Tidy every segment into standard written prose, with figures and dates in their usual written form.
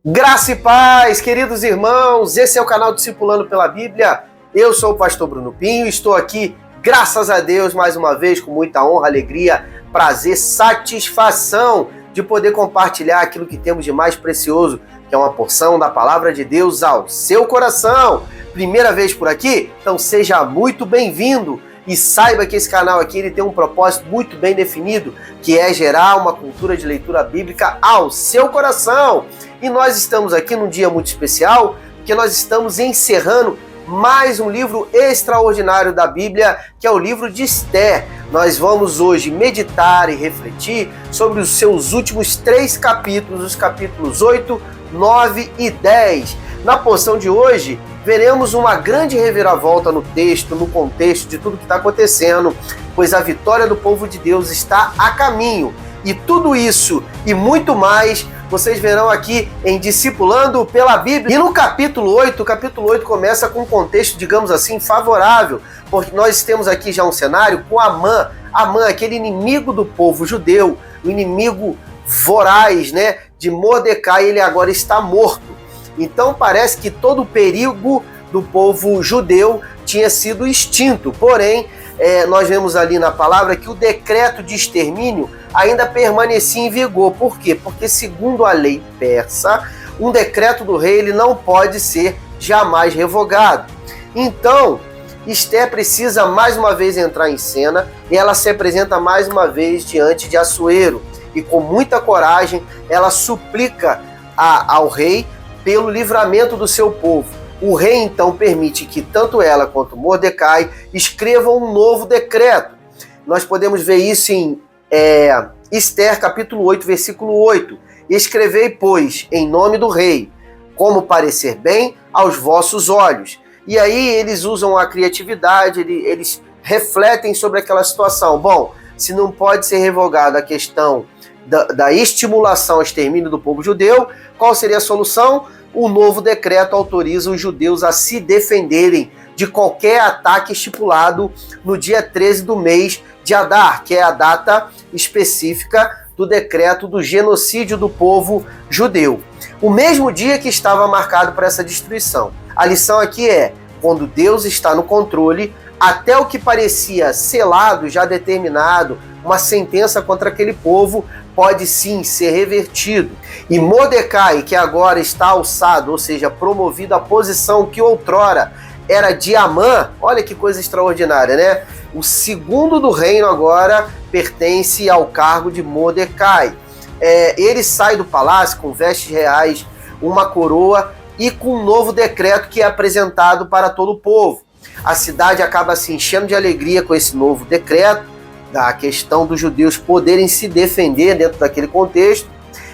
Graça e paz, queridos irmãos, esse é o canal Discipulando pela Bíblia. Eu sou o pastor Bruno Pinho e estou aqui, graças a Deus, mais uma vez, com muita honra, alegria, prazer, satisfação de poder compartilhar aquilo que temos de mais precioso, que é uma porção da Palavra de Deus ao seu coração. Primeira vez por aqui? Então seja muito bem-vindo. E saiba que esse canal aqui ele tem um propósito muito bem definido, que é gerar uma cultura de leitura bíblica ao seu coração. E nós estamos aqui num dia muito especial, porque nós estamos encerrando mais um livro extraordinário da Bíblia, que é o livro de Esther. Nós vamos hoje meditar e refletir sobre os seus últimos 3 capítulos, os capítulos 8, 9 e 10. Na porção de hoje, veremos uma grande reviravolta no texto, no contexto de tudo que está acontecendo, pois a vitória do povo de Deus está a caminho. E tudo isso e muito mais vocês verão aqui em Discipulando pela Bíblia. E no capítulo 8, o capítulo 8 começa com um contexto, digamos assim, favorável, porque nós temos aqui já um cenário com Amã, aquele inimigo do povo judeu, o inimigo voraz, de Mordecai, ele agora está morto. Então parece que todo o perigo do povo judeu tinha sido extinto. Porém, nós vemos ali na palavra que o decreto de extermínio ainda permanecia em vigor. Por quê? Porque segundo a lei persa, um decreto do rei ele não pode ser jamais revogado. Então, Esther precisa mais uma vez entrar em cena e ela se apresenta mais uma vez diante de Assuero. E com muita coragem, ela suplica ao rei pelo livramento do seu povo. O rei então permite que tanto ela quanto Mordecai escrevam um novo decreto. Nós podemos ver isso em Esther capítulo 8, versículo 8. Escrevei, pois, em nome do rei, como parecer bem aos vossos olhos. E aí eles usam a criatividade, eles refletem sobre aquela situação. Bom, se não pode ser revogada a questão da estimulação ao extermínio do povo judeu, qual seria a solução? O novo decreto autoriza os judeus a se defenderem de qualquer ataque estipulado no dia 13 do mês de Adar, que é a data específica do decreto do genocídio do povo judeu. O mesmo dia que estava marcado para essa destruição. A lição aqui é, quando Deus está no controle, até o que parecia selado, já determinado, uma sentença contra aquele povo, pode sim ser revertido. E Mordecai, que agora está alçado, ou seja, promovido à posição que outrora era de Amã, olha que coisa extraordinária, O segundo do reino agora pertence ao cargo de Mordecai. Ele sai do palácio com vestes reais, uma coroa e com um novo decreto que é apresentado para todo o povo. A cidade acaba se enchendo de alegria com esse novo decreto, da questão dos judeus poderem se defender dentro daquele contexto.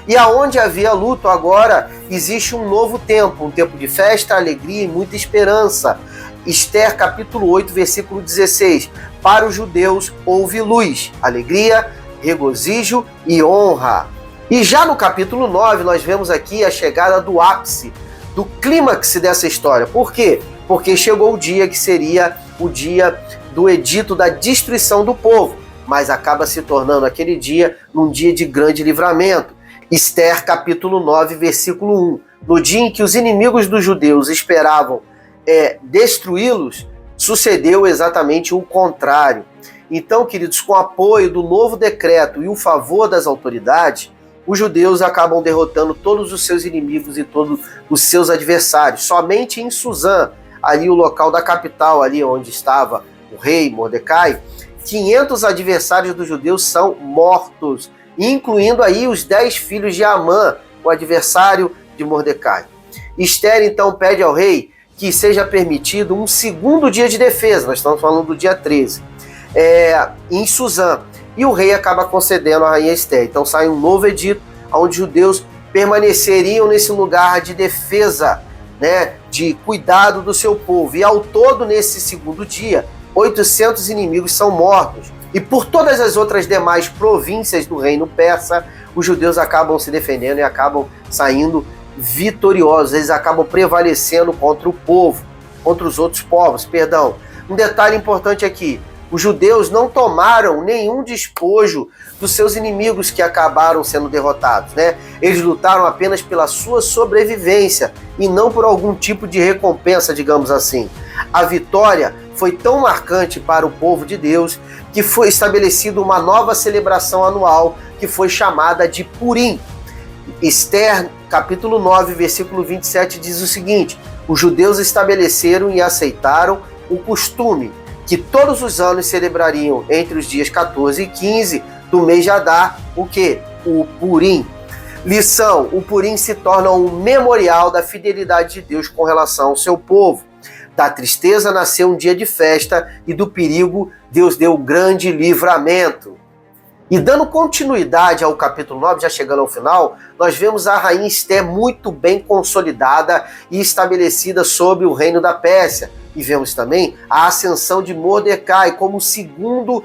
E aonde havia luto, agora existe um novo tempo, um tempo de festa, alegria e muita esperança. Esther capítulo 8, versículo 16. Para os judeus houve luz, alegria, regozijo e honra. E já no capítulo 9 nós vemos aqui a chegada do ápice, do clímax dessa história. Por quê? Porque chegou o dia que seria o dia do edito da destruição do povo, mas acaba se tornando aquele dia num dia de grande livramento. Esther capítulo 9, versículo 1. No dia em que os inimigos dos judeus esperavam destruí-los, sucedeu exatamente o contrário. Então, queridos, com o apoio do novo decreto e o favor das autoridades, os judeus acabam derrotando todos os seus inimigos e todos os seus adversários. Somente em Suzã, ali o local da capital, ali onde estava o rei Mordecai, 500 adversários dos judeus são mortos, incluindo aí os 10 filhos de Amã, o adversário de Mordecai. Esther então pede ao rei que seja permitido um segundo dia de defesa, nós estamos falando do dia 13, em Suzã, e o rei acaba concedendo à rainha Esther. Então sai um novo edito, onde os judeus permaneceriam nesse lugar de defesa, de cuidado do seu povo, e ao todo nesse segundo dia, 800 inimigos são mortos. E por todas as outras demais províncias do reino persa, os judeus acabam se defendendo e acabam saindo vitoriosos. Eles acabam prevalecendo contra o povo, contra os outros povos, Um detalhe importante aqui, Os judeus não tomaram nenhum despojo dos seus inimigos que acabaram sendo derrotados, né? Eles lutaram apenas pela sua sobrevivência e não por algum tipo de recompensa, digamos assim. A vitória foi tão marcante para o povo de Deus que foi estabelecida uma nova celebração anual que foi chamada de Purim. Esther, capítulo 9, versículo 27, diz o seguinte: os judeus estabeleceram e aceitaram o costume que todos os anos celebrariam entre os dias 14 e 15 do mês de Adar, o quê? O Purim. Lição: o Purim se torna um memorial da fidelidade de Deus com relação ao seu povo. Da tristeza nasceu um dia de festa e do perigo Deus deu um grande livramento. E dando continuidade ao capítulo 9, já chegando ao final, nós vemos a rainha Esther muito bem consolidada e estabelecida sobre o reino da Pérsia. E vemos também a ascensão de Mordecai como segundo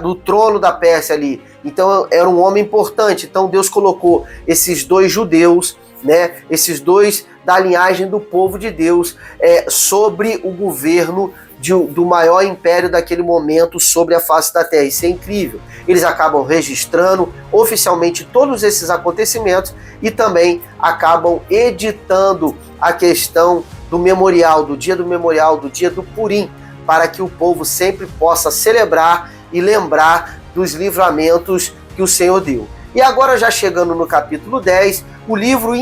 do trono da Pérsia ali. Então era um homem importante. Então Deus colocou esses dois judeus, né, esses dois da linhagem do povo de Deus, sobre o governo do maior império daquele momento sobre a face da terra. Isso é incrível. Eles acabam registrando oficialmente todos esses acontecimentos e também acabam editando a questão do memorial, do dia do Purim, para que o povo sempre possa celebrar e lembrar dos livramentos que o Senhor deu. E agora, já chegando no capítulo 10, o livro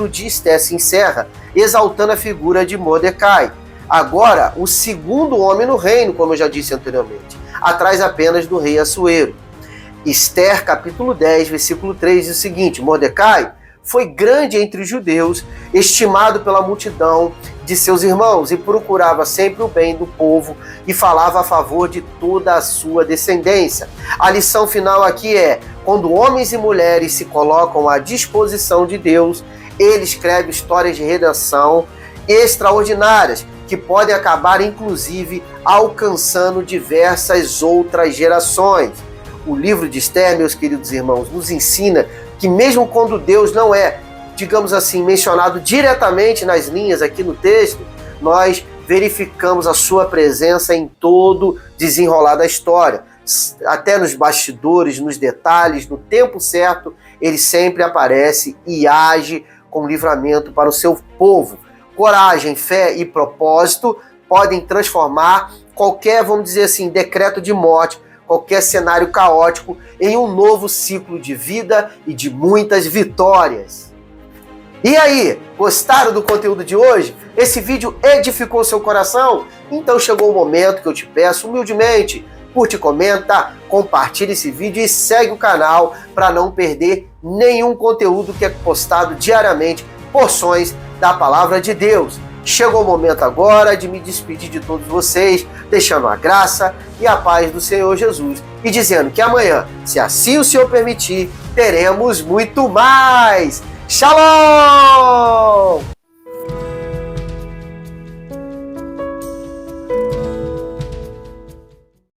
de Esther se encerra exaltando a figura de Mordecai. Agora, o segundo homem no reino, como eu já disse anteriormente, atrás apenas do rei Assuero. Esther, capítulo 10, versículo 3, diz o seguinte: Mordecai foi grande entre os judeus, estimado pela multidão de seus irmãos, e procurava sempre o bem do povo e falava a favor de toda a sua descendência. A lição final aqui é: quando homens e mulheres se colocam à disposição de Deus, ele escreve histórias de redenção extraordinárias, que podem acabar, inclusive, alcançando diversas outras gerações. O livro de Esther, meus queridos irmãos, nos ensina que mesmo quando Deus não é, digamos assim, mencionado diretamente nas linhas aqui no texto, nós verificamos a sua presença em todo desenrolar da história. Até nos bastidores, nos detalhes, no tempo certo, ele sempre aparece e age com livramento para o seu povo. Coragem, fé e propósito podem transformar qualquer, vamos dizer assim, decreto de morte, qualquer cenário caótico, em um novo ciclo de vida e de muitas vitórias. E aí, gostaram do conteúdo de hoje? Esse vídeo edificou seu coração? Então chegou o momento que eu te peço humildemente: curte, comenta, compartilhe esse vídeo e segue o canal para não perder nenhum conteúdo que é postado diariamente, porções da palavra de Deus. Chegou o momento agora de me despedir de todos vocês, deixando a graça e a paz do Senhor Jesus e dizendo que amanhã, se assim o Senhor permitir, teremos muito mais. Shalom!